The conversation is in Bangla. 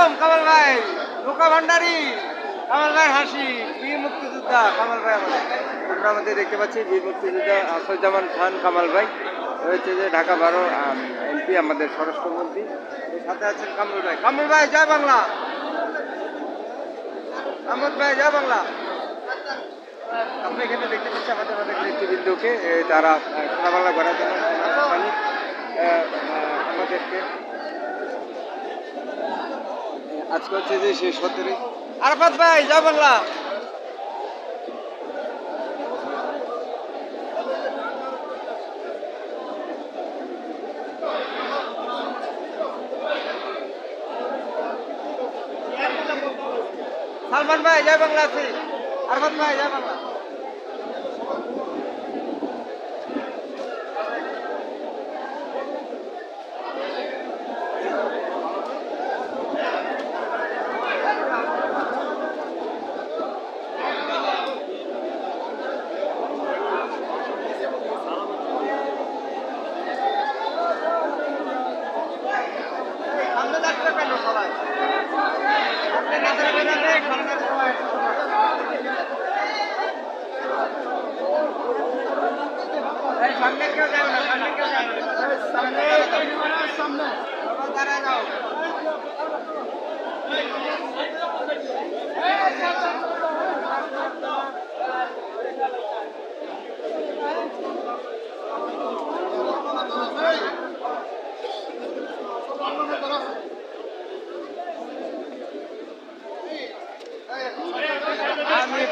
আলাইকুম কামাল ভাই, লোকা ভান্ডারী কামাল ভাই হাসি, বীর মুক্তিযোদ্ধা কামাল ভাই। আমরা আমাদের দেখতে পাচ্ছি বীর মুক্তিযোদ্ধা আসাদুজ্জামান খান কামাল ভাই রয়েছে যে ঢাকা 12 এমপি, আমাদের স্বরাষ্ট্রমন্ত্রী। এর সাথে আছেন কামরুল ভাই। কামরুল ভাই জয় বাংলা। আহমদ ভাই জয় বাংলা। আমরা এখানে দেখতে পাচ্ছি আমাদের অনেক নেতৃবৃন্দকে, তারা সোনা বাংলা গড়ার জন্য আমাদেরকে আজকে হচ্ছে যে সেই 17 আরাফাত ভাই জয় বাংলা। সালমান ভাই জয় বাংলা আছি। আরাফাত ভাই জয় বাংলা। সামনে যাচ্ছে কেন সবাই? সামনে না যাবে না রে, সামনে সবাই। এই সামনে কেউ যাবে না, সামনে কেউ যাবে না। সামনে সামনে সবাই দাঁড়ায় যাও। আমি